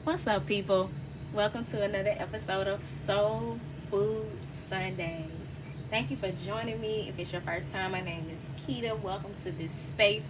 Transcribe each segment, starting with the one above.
What's up, people? Welcome to another episode of Soul Food Sundays. Thank you for joining me. If it's your first time, my name is Keita. Welcome to this space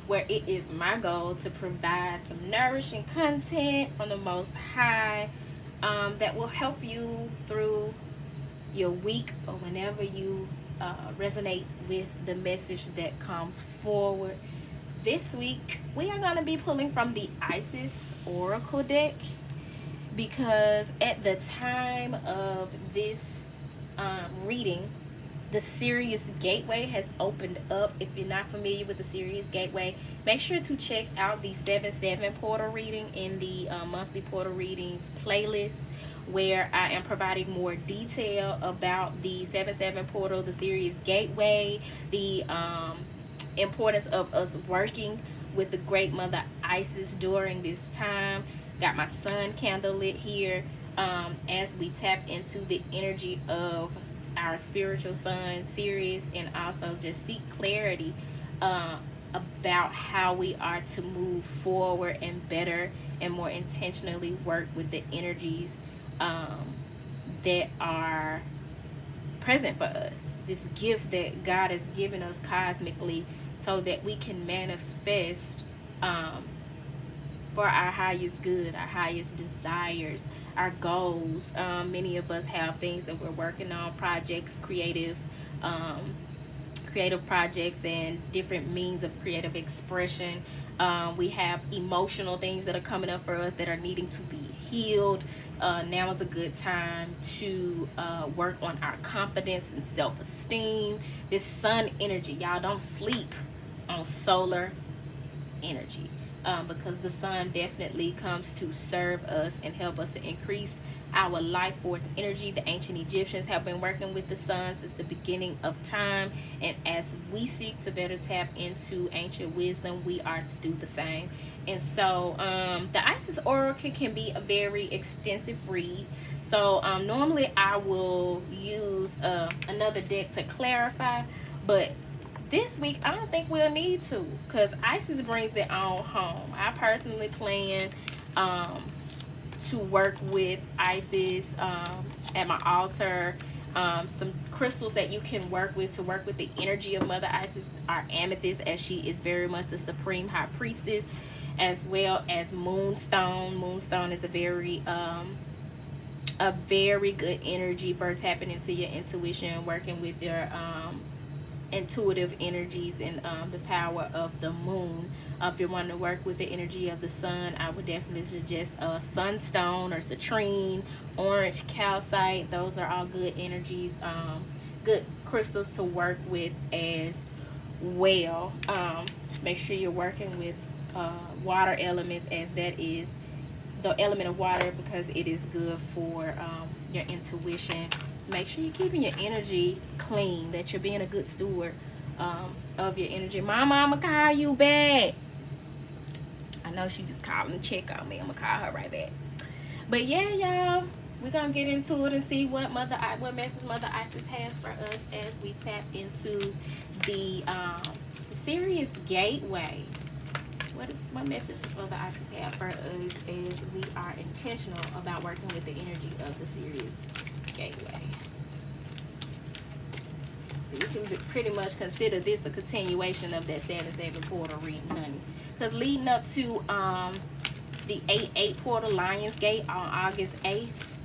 where it is my goal to provide some nourishing content from the Most High that will help you through your week or whenever you resonate with the message that comes forward. This week, we are going to be pulling from the Isis Oracle deck because at the time of this reading, the Sirius Gateway has opened up. If you're not familiar with the Sirius Gateway, make sure to check out the 7/7 portal reading in the monthly portal readings playlist, where I am providing more detail about the 7/7 portal, the Sirius Gateway, the importance of us working with the great mother Isis during this time. Got my sun candle lit here as we tap into the energy of our spiritual sun Sirius, and also just seek clarity about how we are to move forward and better and more intentionally work with the energies that are present for us, this gift that God has given us cosmically, so that we can manifest for our highest good, our highest desires, our goals. Many of us have things that we're working on, projects, creative projects, and different means of creative expression. We have emotional things that are coming up for us that are needing to be healed. Now is a good time to work on our confidence and self-esteem. This sun energy, y'all, don't sleep on solar energy, because the sun definitely comes to serve us and help us to increase our life force energy. The ancient Egyptians have been working with the sun since the beginning of time, and as we seek to better tap into ancient wisdom, we are to do the same. And so the Isis Oracle can be a very extensive read. So normally I will use another deck to clarify, but this week I don't think we'll need to, because Isis brings it on home. I personally plan to work with Isis at my altar. Some crystals that you can work with to work with the energy of Mother Isis are amethyst, as she is very much the supreme high priestess, as well as moonstone. Moonstone is a very good energy for tapping into your intuition, working with your intuitive energies, and the power of the moon. If you're wanting to work with the energy of the sun, I would definitely suggest sunstone or citrine, orange calcite. Those are all good energies, good crystals to work with as well. Make sure you're working with water elements, as that is the element of water, because it is good for your intuition. Make sure you're keeping your energy clean, that you're being a good steward of your energy. Mama, I'm gonna call you back. I know she just called and check on me. I'm gonna call her right back. But yeah, y'all, we're gonna get into it and see what message Mother Isis has for us as we tap into the Sirius Gateway. What message does Mother Isis have for us as we are intentional about working with the energy of the Sirius Gateway? So you can pretty much consider this a continuation of that 7/7 portal reading, honey. Because leading up to the 8/8 portal, Lionsgate, on August 8th,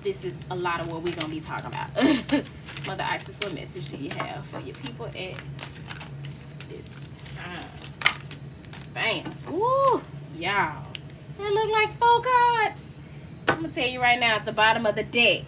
this is a lot of what we're going to be talking about. Mother Isis, what message do you have for your people at this time? Bam. Woo! Y'all, that look like 4 cards. I'm going to tell you right now, at the bottom of the deck,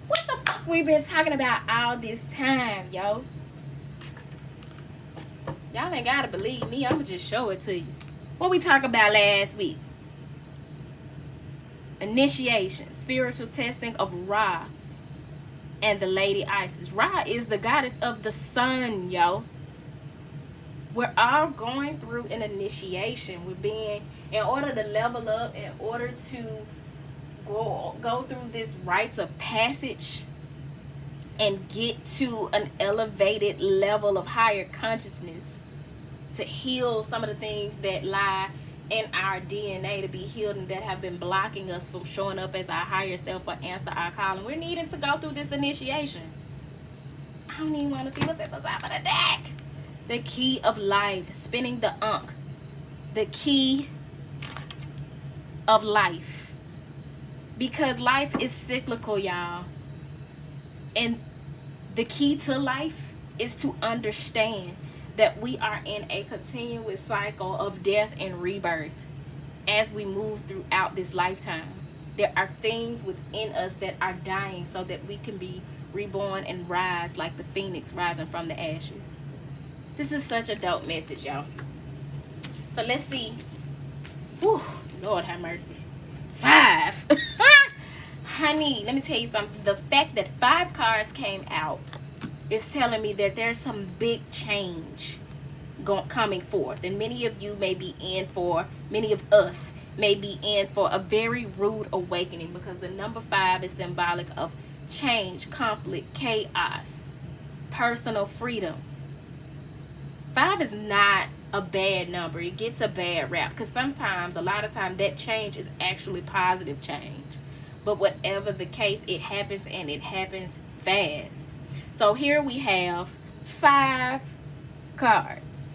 what the fuck we been talking about all this time, yo? Y'all ain't gotta believe me. I'ma just show it to you. What we talked about last week? Initiation, spiritual testing of Ra and the Lady Isis. Ra is the goddess of the sun, yo. We're all going through an initiation. We're being, in order to level up, in order to go through this rites of passage and get to an elevated level of higher consciousness, to heal some of the things that lie in our DNA to be healed and that have been blocking us from showing up as our higher self or answer our calling. We're needing to go through this initiation. I don't even want to see what's at the top of the deck. The key of life, spinning the Ankh. The key of life. Because life is cyclical, y'all. And the key to life is to understand that we are in a continuous cycle of death and rebirth as we move throughout this lifetime. There are things within us that are dying so that we can be reborn and rise like the phoenix rising from the ashes. This is such a dope message, y'all. So let's see. Whew, Lord have mercy. 5. Honey, let me tell you something. The fact that 5 cards came out is telling me that there's some big change coming forth. And many of you may be in for, many of us may be in for a very rude awakening, because the number 5 is symbolic of change, conflict, chaos, personal freedom. 5 is not a bad number. It gets a bad rap because sometimes, a lot of times, that change is actually positive change. But whatever the case, it happens, and it happens fast. So here we have 5 cards.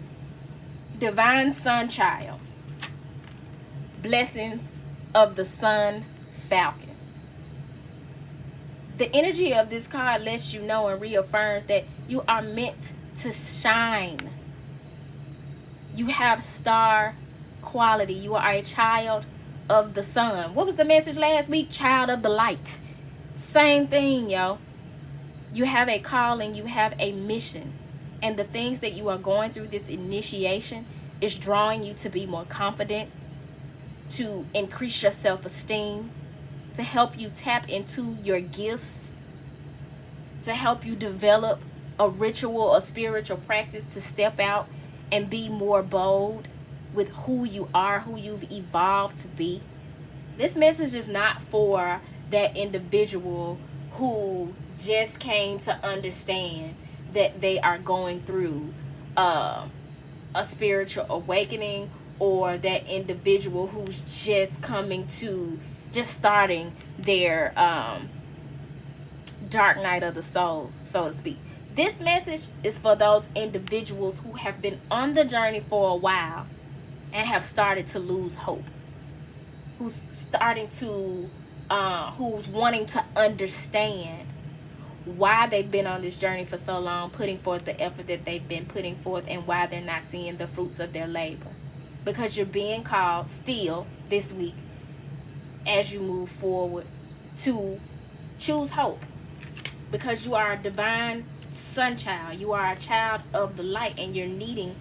Divine Sun Child. Blessings of the Sun Falcon. The energy of this card lets you know and reaffirms that you are meant to shine. You have star quality. You are a child of the sun. What was the message last week? Child of the light. Same thing, yo. You have a calling, you have a mission, and the things that you are going through this initiation is drawing you to be more confident, to increase your self-esteem, to help you tap into your gifts, to help you develop a ritual, a spiritual practice to step out and be more bold with who you are, who you've evolved to be. This message is not for that individual who just came to understand that they are going through a spiritual awakening, or that individual who's just starting their dark night of the soul, so to speak. This message is for those individuals who have been on the journey for a while and have started to lose hope, who's wanting to understand why they've been on this journey for so long, putting forth the effort that they've been putting forth, and why they're not seeing the fruits of their labor. Because you're being called still this week, as you move forward, to choose hope. Because you are a divine sun child. You are a child of the light, and you're needing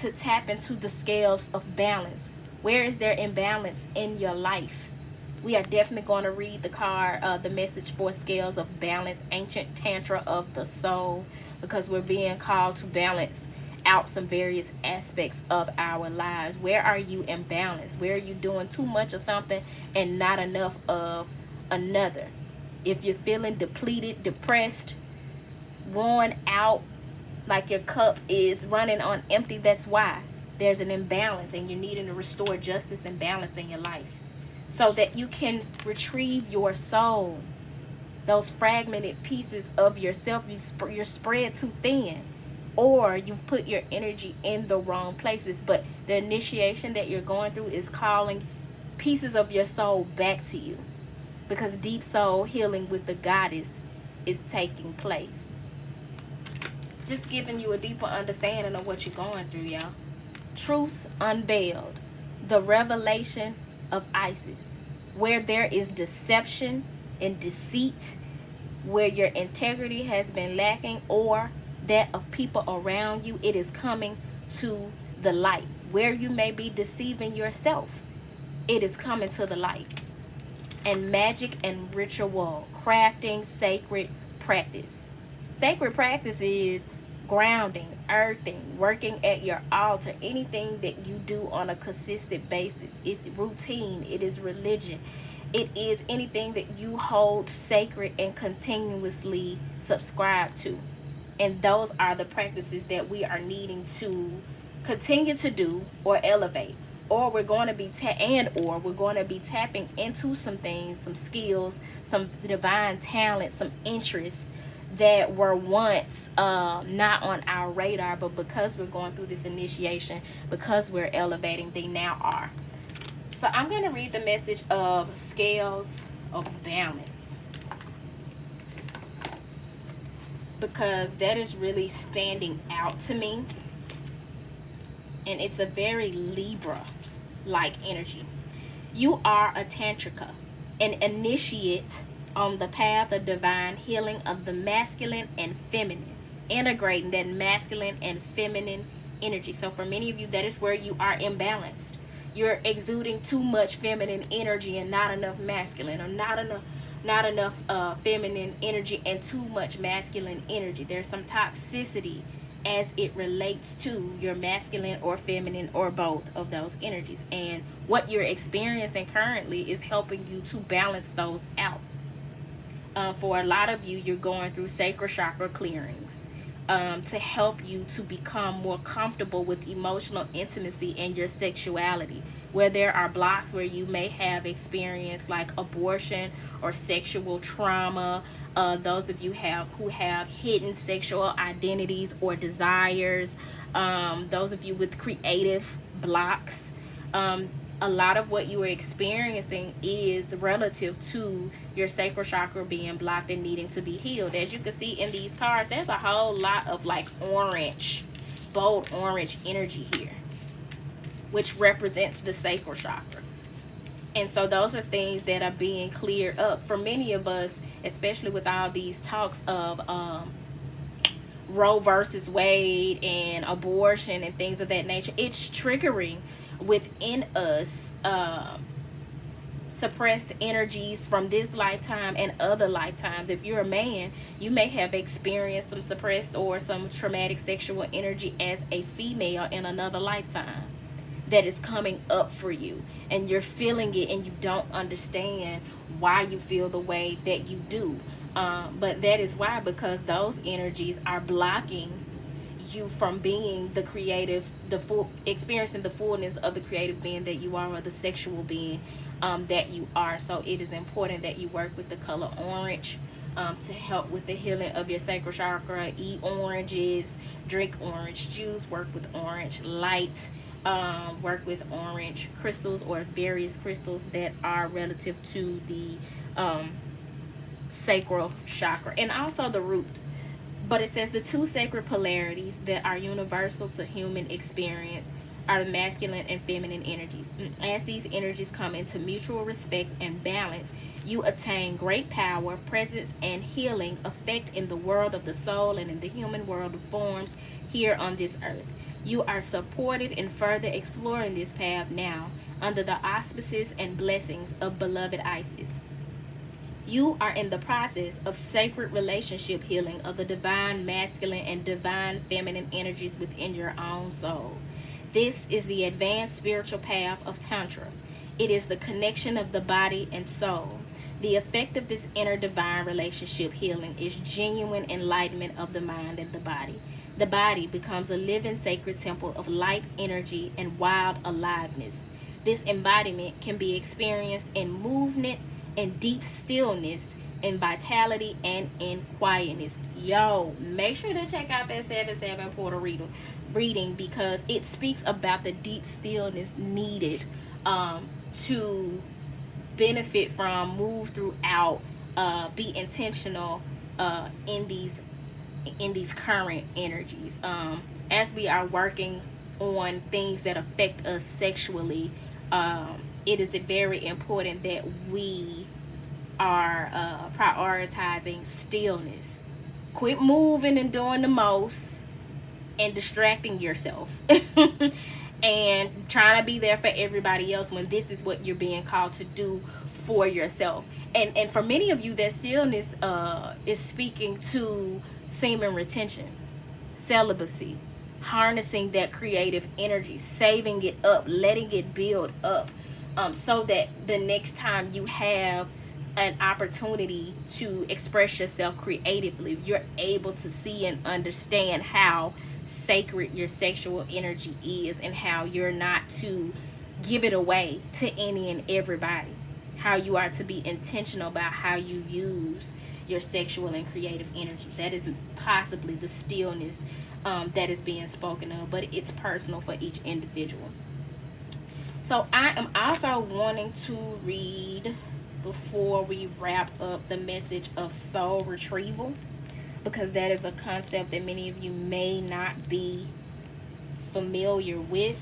to tap into the scales of balance. Where is there imbalance in your life? We are definitely going to read the card, the message for scales of balance, ancient tantra of the soul, because we're being called to balance out some various aspects of our lives. Where are you imbalanced? Where are you doing too much of something and not enough of another? If you're feeling depleted, depressed, worn out, like your cup is running on empty, that's why there's an imbalance, and you're needing to restore justice and balance in your life, so that you can retrieve your soul. Those fragmented pieces of yourself, you're spread too thin, or you've put your energy in the wrong places. But the initiation that you're going through is calling pieces of your soul back to you, because deep soul healing with the goddess is taking place. Just giving you a deeper understanding of what you're going through, y'all. Truths unveiled. The revelation of Isis. Where there is deception and deceit, where your integrity has been lacking, or that of people around you, it is coming to the light. Where you may be deceiving yourself, it is coming to the light. And magic and ritual, crafting sacred practice. Sacred practice is grounding, earthing, working at your altar, anything that you do on a consistent basis. It's routine, it is religion, it is anything that you hold sacred and continuously subscribe to. And those are the practices that we are needing to continue to do or elevate. or we're going to be tapping into some things, some skills, some divine talent, some interests that were once not on our radar, but because we're going through this initiation, because we're elevating, they now are. So I'm going to read the message of scales of balance, because that is really standing out to me, and it's a very Libra like energy. You are a Tantrica, an initiate on the path of divine healing of the masculine and feminine, integrating that masculine and feminine energy. So for many of you, that is where you are imbalanced. You're exuding too much feminine energy and not enough masculine, or not enough feminine energy and too much masculine energy. There's some toxicity as it relates to your masculine or feminine or both of those energies, and what you're experiencing currently is helping you to balance those out. For a lot of you, you're going through sacral chakra clearings to help you to become more comfortable with emotional intimacy and your sexuality, where there are blocks where you may have experienced like abortion or sexual trauma. Those of you who have hidden sexual identities or desires, those of you with creative blocks, a lot of what you are experiencing is relative to your sacral chakra being blocked and needing to be healed. As you can see in these cards, there's a whole lot of like orange, bold orange energy here, which represents the sacral chakra. And so those are things that are being cleared up for many of us, especially with all these talks of Roe versus Wade and abortion and things of that nature. It's triggering within us suppressed energies from this lifetime and other lifetimes. If you're a man, you may have experienced some suppressed or some traumatic sexual energy as a female in another lifetime that is coming up for you, and you're feeling it and you don't understand why you feel the way that you do. But that is why, because those energies are blocking you from being the creative, experiencing the fullness of the creative being that you are, or the sexual being that you are. So it is important that you work with the color orange to help with the healing of your sacral chakra. Eat oranges, drink orange juice, work with orange light, work with orange crystals or various crystals that are relative to the sacral chakra and also the root. But it says the two sacred polarities that are universal to human experience are the masculine and feminine energies. As these energies come into mutual respect and balance, you attain great power, presence, and healing effect in the world of the soul and in the human world of forms here on this earth. You are supported in further exploring this path now under the auspices and blessings of beloved Isis. You are in the process of sacred relationship healing of the divine masculine and divine feminine energies within your own soul. This is the advanced spiritual path of Tantra. It is the connection of the body and soul. The effect of this inner divine relationship healing is genuine enlightenment of the mind and the body. The body becomes a living sacred temple of light, energy, and wild aliveness. This embodiment can be experienced in movement, in deep stillness, in vitality, and in quietness. Yo, make sure to check out that 7/7 portal reading, because it speaks about the deep stillness needed to benefit from, move throughout, be intentional in these current energies. As we are working on things that affect us sexually, it is very important that we are prioritizing stillness. Quit moving and doing the most and distracting yourself and trying to be there for everybody else when this is what you're being called to do for yourself. And for many of you, that stillness is speaking to semen retention, celibacy, harnessing that creative energy, saving it up, letting it build up, so that the next time you have an opportunity to express yourself creatively, you're able to see and understand how sacred your sexual energy is, and how you're not to give it away to any and everybody. How you are to be intentional about how you use your sexual and creative energy. That is possibly the stillness that is being spoken of, but it's personal for each individual. So I am also wanting to read, before we wrap up, the message of soul retrieval, because that is a concept that many of you may not be familiar with.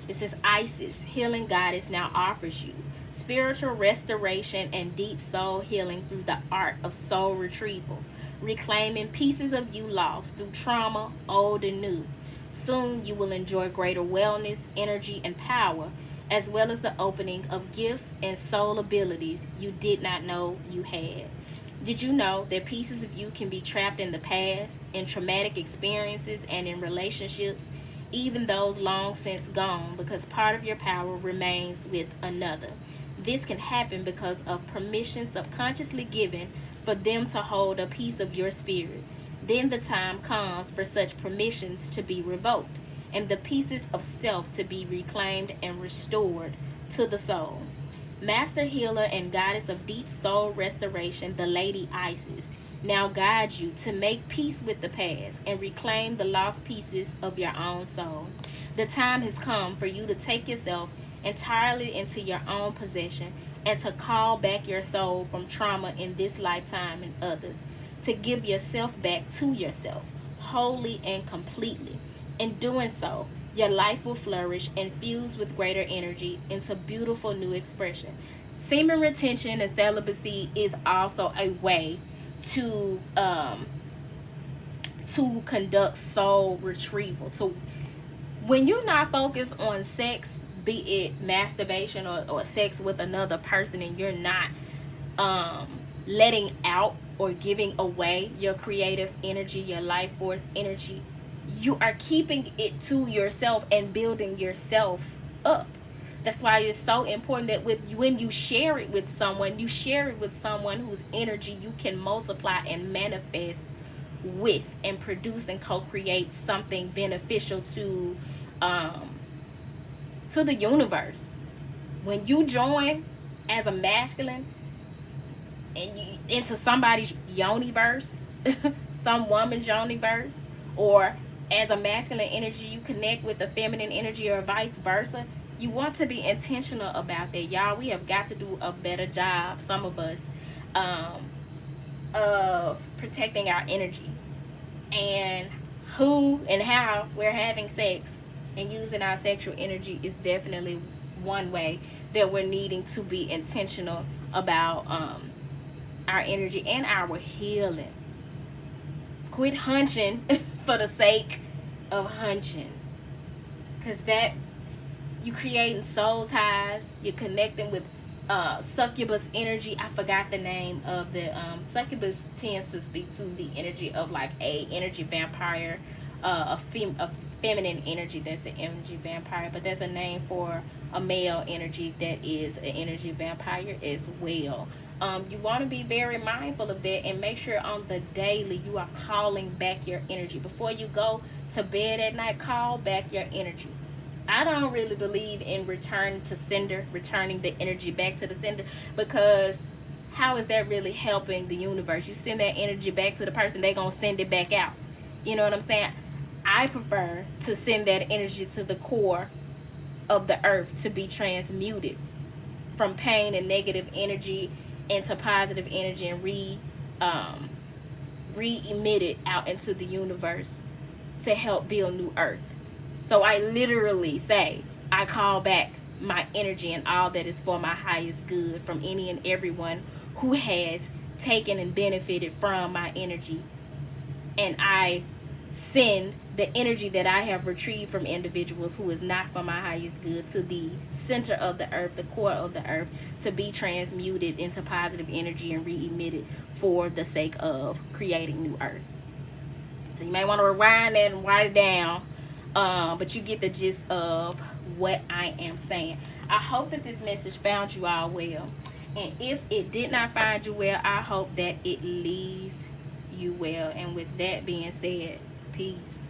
It says, Isis, healing goddess, now offers you spiritual restoration and deep soul healing through the art of soul retrieval, reclaiming pieces of you lost through trauma, old and new. Soon you will enjoy greater wellness, energy, and power, as well as the opening of gifts and soul abilities you did not know you had. Did you know that pieces of you can be trapped in the past, in traumatic experiences, and in relationships, even those long since gone, because part of your power remains with another? This can happen because of permission subconsciously given for them to hold a piece of your spirit. Then the time comes for such permissions to be revoked, and the pieces of self to be reclaimed and restored to the soul. Master healer and goddess of deep soul restoration, the Lady Isis, now guides you to make peace with the past and reclaim the lost pieces of your own soul. The time has come for you to take yourself entirely into your own possession and to call back your soul from trauma in this lifetime and others, to give yourself back to yourself wholly and completely. In doing so, your life will flourish and fuse with greater energy into beautiful new expression. Semen retention and celibacy is also a way to conduct soul retrieval. So when you're not focused on sex, be it masturbation or sex with another person, and you're not letting out or giving away your creative energy, your life force energy, you are keeping it to yourself and building yourself up. That's why it's so important that when you share it with someone, you share it with someone whose energy you can multiply and manifest with, and produce and co-create something beneficial to the universe. When you join as a masculine and you into somebody's yoniverse, some woman's yoniverse, or as a masculine energy you connect with a feminine energy, or vice versa, you want to be intentional about that, y'all. We have got to do a better job, some of us, of protecting our energy, and who and how we're having sex and using our sexual energy is definitely one way that we're needing to be intentional about our energy and our healing. Quit hunching for the sake of hunching, because that, you creating soul ties, you're connecting with succubus energy. I forgot the name of the succubus tends to speak to the energy of like a energy vampire, a feminine energy that's an energy vampire, but there's a name for a male energy that is an energy vampire as well. You want to be very mindful of that, and make sure on the daily you are calling back your energy. Before you go to bed at night, call back your energy. I don't really believe in return to sender, returning the energy back to the sender, because how is that really helping the universe? You send that energy back to the person, they gonna send it back out. You know what I'm saying? I prefer to send that energy to the core of the earth to be transmuted from pain and negative energy into positive energy, and re-emit it out into the universe to help build new earth. So I literally say, I call back my energy and all that is for my highest good from any and everyone who has taken and benefited from my energy. And I send the energy that I have retrieved from individuals who is not for my highest good to the center of the earth, the core of the earth, to be transmuted into positive energy and re-emitted for the sake of creating new earth. So you may want to rewind that and write it down, but you get the gist of what I am saying. I hope that this message found you all well, and if it did not find you well, I hope that it leaves you well. And with that being said, peace.